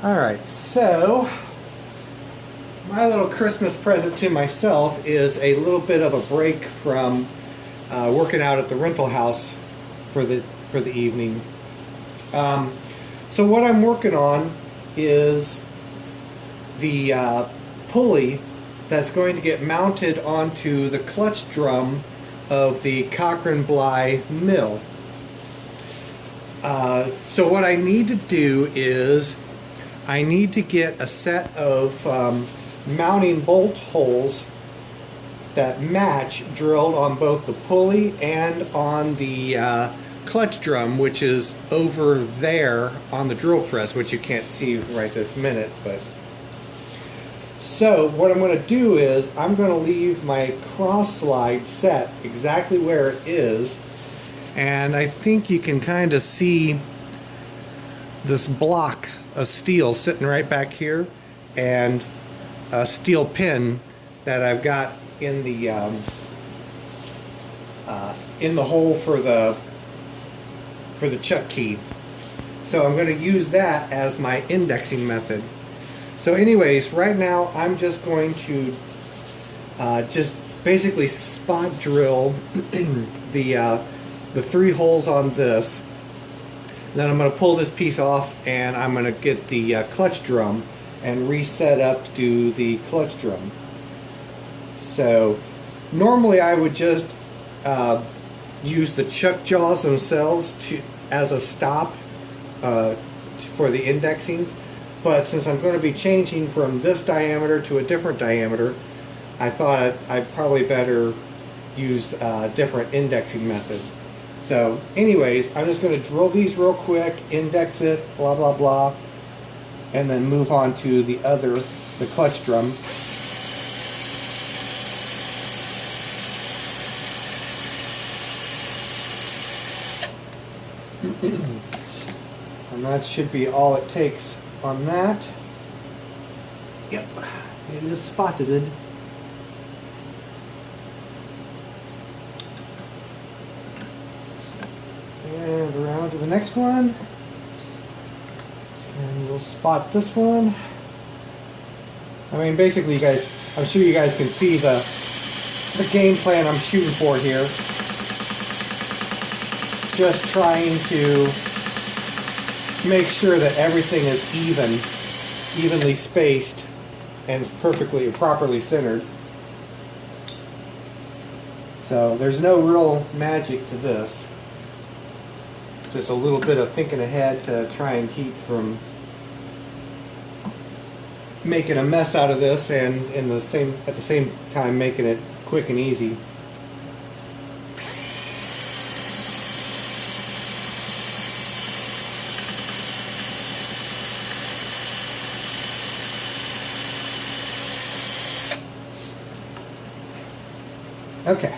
Alright, so my little Christmas present to myself is a little bit of a break from working out at the rental house for the evening. So what I'm working on is the pulley that's going to get mounted onto the clutch drum of the Cochran Bly mill. So what I need to do is I need to get a set of mounting bolt holes that match drilled on both the pulley and on the clutch drum, which is over there on the drill press, which you can't see right this minute. But so what I'm going to do is I'm going to leave my cross slide set exactly where it is, and I think you can kind of see this block of steel sitting right back here and a steel pin that I've got in the hole for the chuck key. So I'm going to use that as my indexing method. So anyways, right now I'm just going to just basically spot drill the 3 holes on this. Then I'm going to pull this piece off and I'm going to get the clutch drum and reset up to do the clutch drum. So normally I would just use the chuck jaws themselves as a stop for the indexing, but since I'm going to be changing from this diameter to a different diameter, I thought I'd probably better use a different indexing method. So anyways, I'm just going to drill these real quick, index it, blah blah blah, and then move on to the clutch drum. And that should be all it takes on that. Yep, it is spotted. And around to the next one. And we'll spot this one. I mean, basically, you guys, I'm sure you guys can see the game plan I'm shooting for here. Just trying to make sure that everything is evenly spaced, and it's properly centered. So there's no real magic to this. Just a little bit of thinking ahead to try and keep from making a mess out of this, and at the same time making it quick and easy. Okay,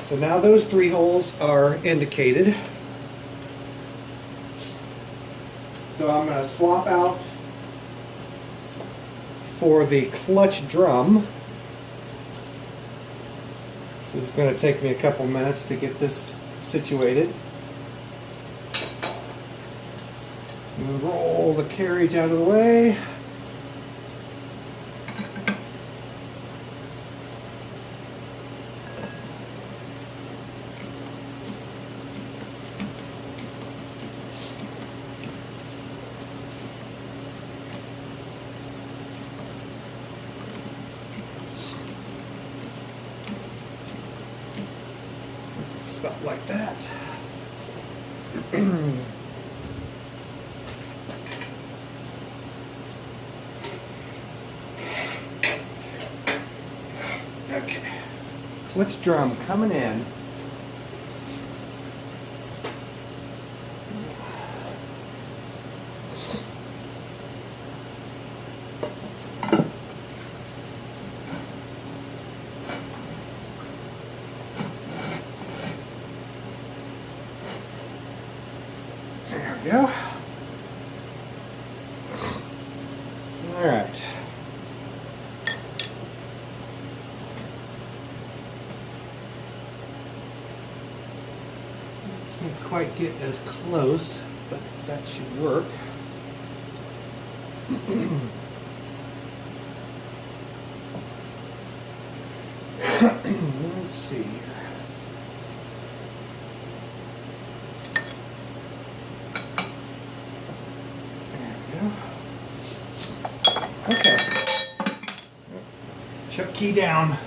so now those 3 holes are indicated. So I'm going to swap out for the clutch drum. This is going to take me a couple minutes to get this situated. Roll the carriage out of the way. About like that. Okay, clutch drum coming in. There we go. All right. Can't quite get as close, but that should work. Let's see here. Okay. Chuck key down.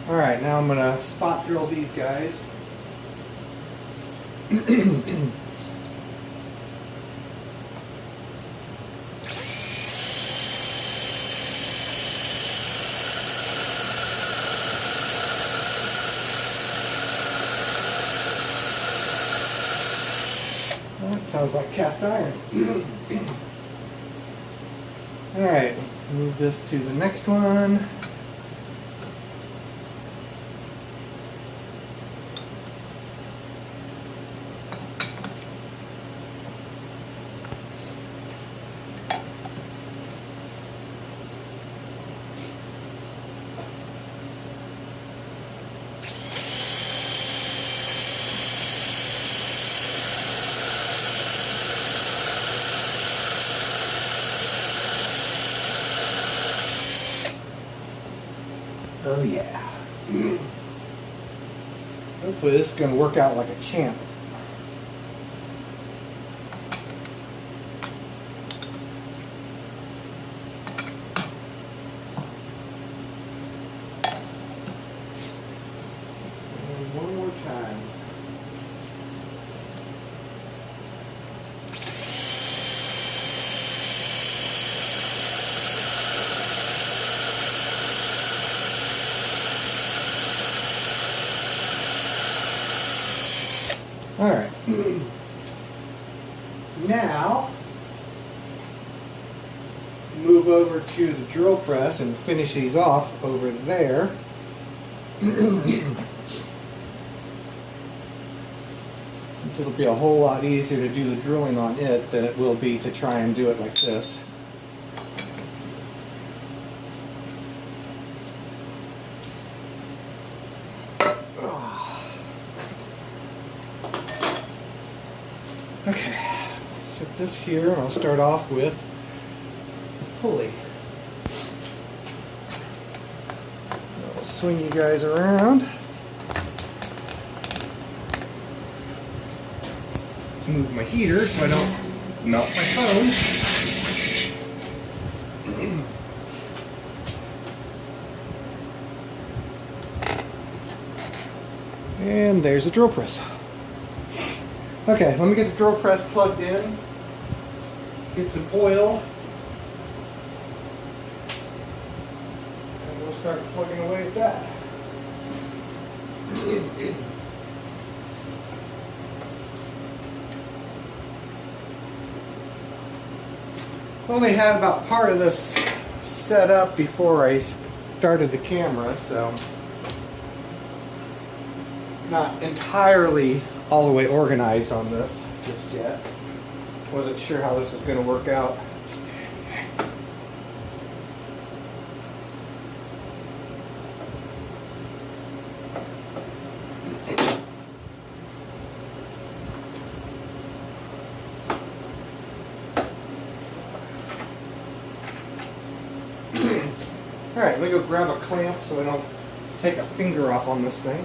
Alright, now I'm going to spot drill these guys. That sounds like cast iron. Alright, move this to the next one. Oh yeah. Hopefully this is going to work out like a champ. And one more time. Alright, now move over to the drill press and finish these off over there. It'll be a whole lot easier to do the drilling on it than it will be to try and do it like this. Okay, set this here, and I'll start off with a pulley. I'll swing you guys around. Move my heater so I don't melt my phone. And there's the drill press. Okay, let me get the drill press plugged in, get some oil, and we'll start plugging away at that. Only had about part of this set up before I started the camera, so not entirely all the way organized on this just yet. Wasn't sure how this was going to work out. Alright, let me go grab a clamp so I don't take a finger off on this thing.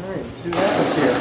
Alright, let's see what happens here.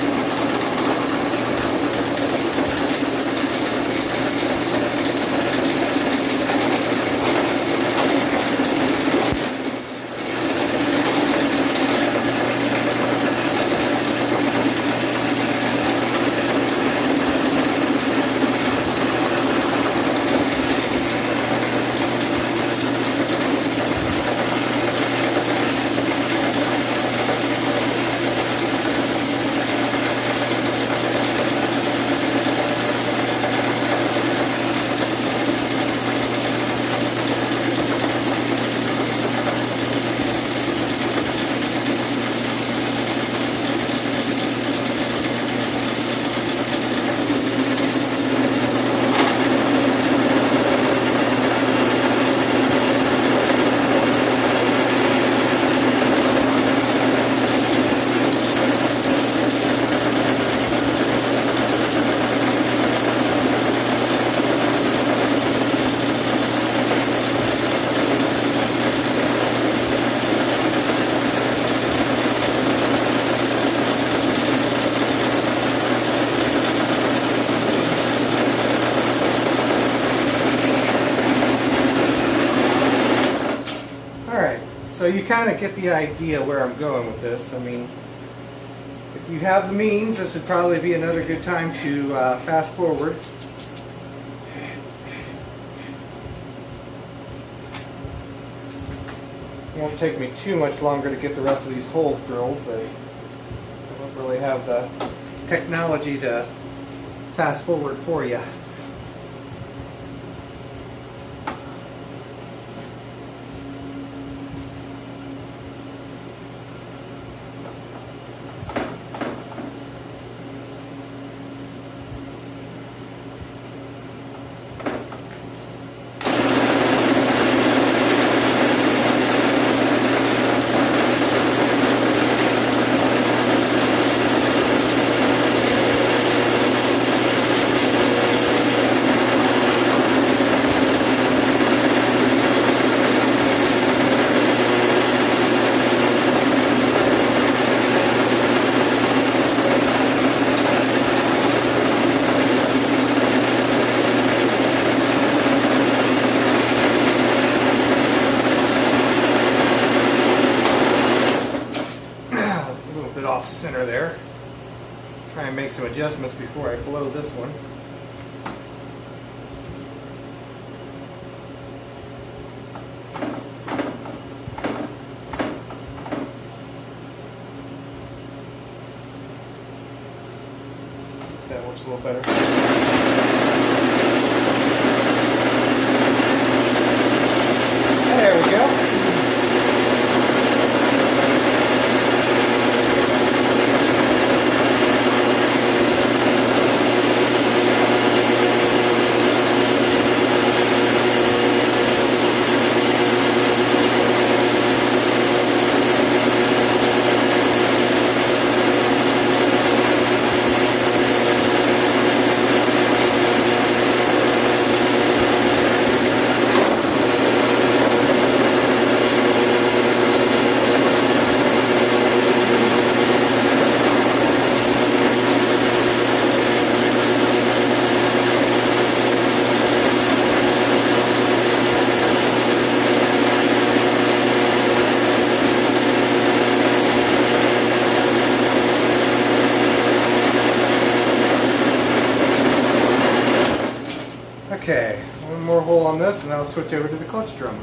So you kind of get the idea where I'm going with this. I mean, if you have the means, this would probably be another good time to fast forward. It won't take me too much longer to get the rest of these holes drilled, but I don't really have the technology to fast forward for you. Off center there. Try and make some adjustments before I blow this one. That works a little better. There we go. Okay, one more hole on this and I'll switch over to the clutch drum.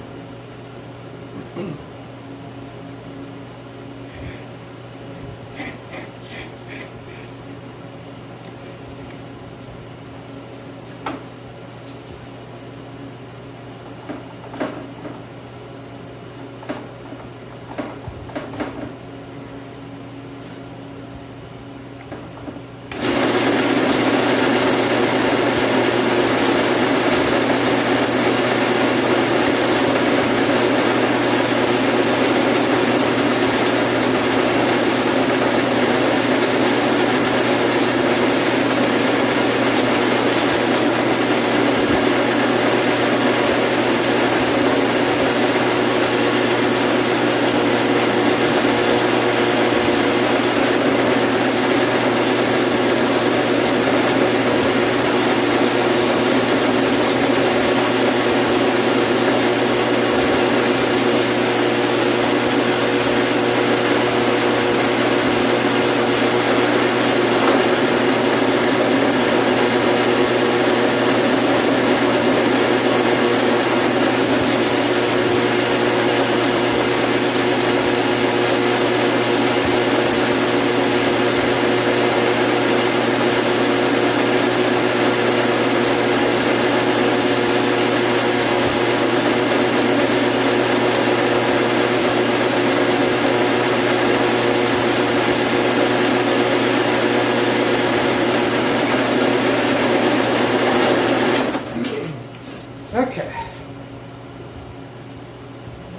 Okay.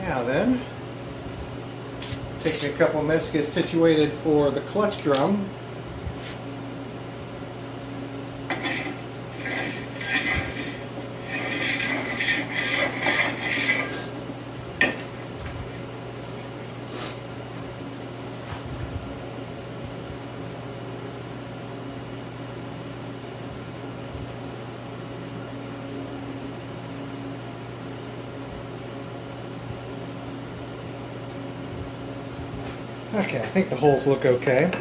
Now then, takes me a couple of minutes to get situated for the clutch drum. Okay, I think the holes look okay.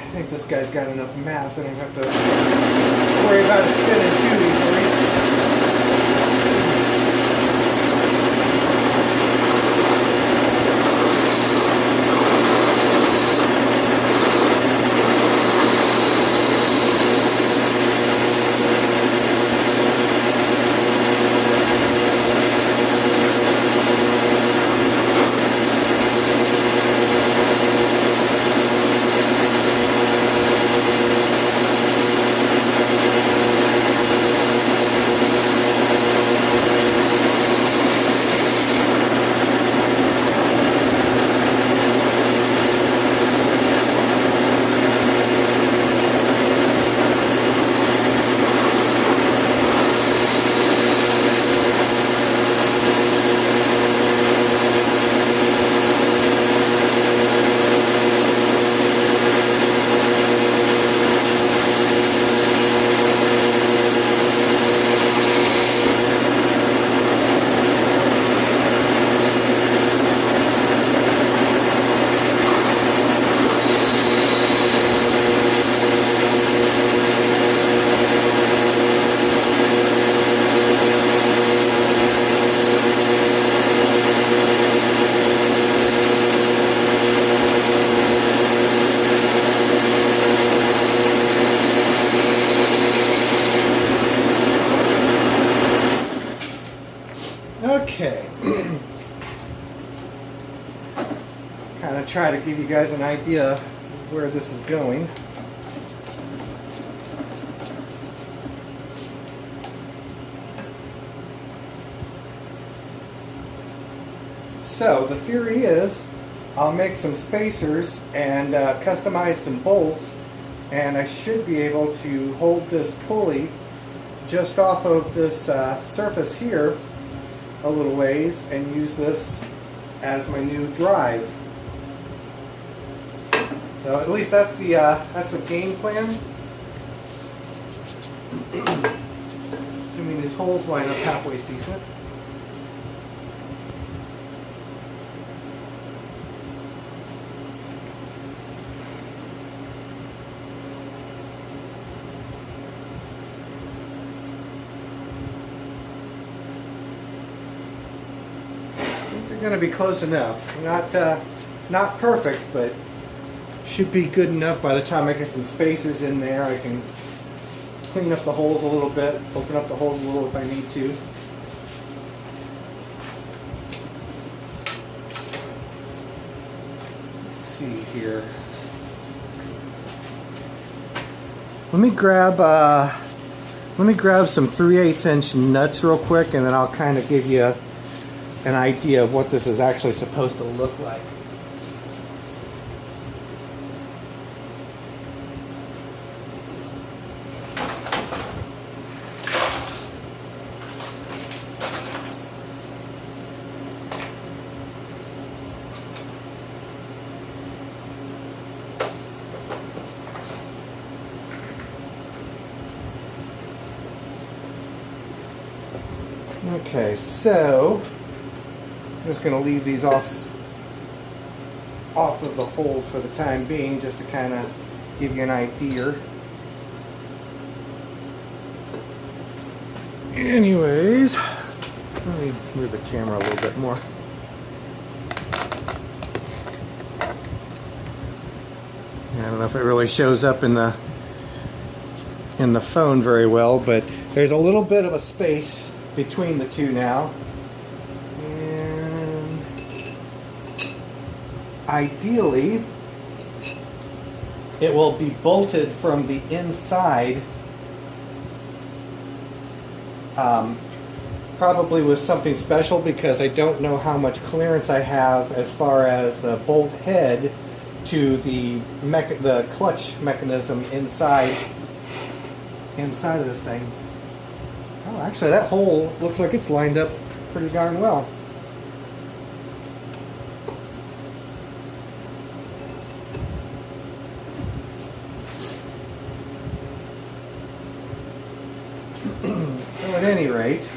I think this guy's got enough mass. I don't have to worry about it spinning too easily. Okay. Kind of try to give you guys an idea of where this is going. So the theory is I'll make some spacers and customize some bolts, and I should be able to hold this pulley just off of this surface here a little ways and use this as my new drive. So at least that's the game plan. Assuming these holes line up halfway decent. Going to be close enough. Not perfect, but should be good enough. By the time I get some spacers in there, I can clean up the holes a little bit, open up the holes a little if I need to. Let's see here. Let me grab some 3/8 inch nuts real quick, and then I'll kind of give you an idea of what this is actually supposed to look like. Okay, so I'm just going to leave these off of the holes for the time being, just to kind of give you an idea. Anyways, let me move the camera a little bit more. I don't know if it really shows up in the phone very well, but there's a little bit of a space between the two now. Ideally, it will be bolted from the inside, probably with something special, because I don't know how much clearance I have as far as the bolt head to the clutch mechanism inside inside of this thing. Oh, actually that hole looks like it's lined up pretty darn well. So at any rate,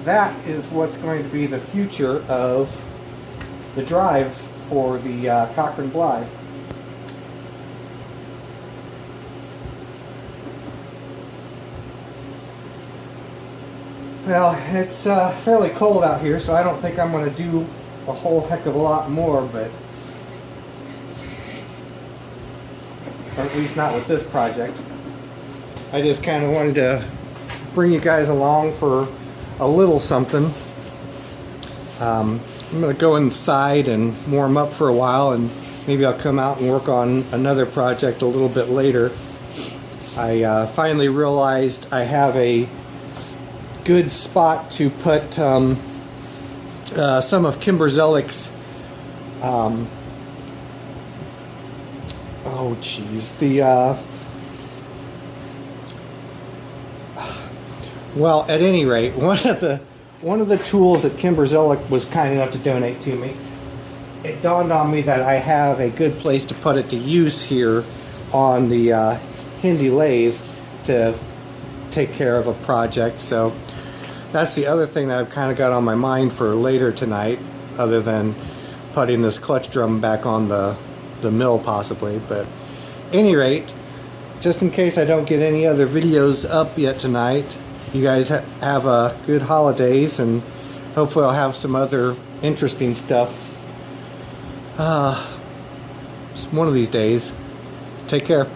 that is what's going to be the future of the drive for the Cochrane Blythe. Well, it's fairly cold out here, so I don't think I'm going to do a whole heck of a lot more, but or at least not with this project. I just kind of wanted to bring you guys along for a little something. I'm going to go inside and warm up for a while, and maybe I'll come out and work on another project a little bit later. I finally realized I have a good spot to put some of Kimber Zellick's oh geez, well, at any rate, one of the tools that Kimber Zellick was kind enough to donate to me, it dawned on me that I have a good place to put it to use here on the Hindi lathe to take care of a project. So that's the other thing that I've kind of got on my mind for later tonight, other than putting this clutch drum back on the mill possibly. But at any rate, just in case I don't get any other videos up yet tonight, you guys have a good holidays, and hopefully I'll have some other interesting stuff one of these days. Take care.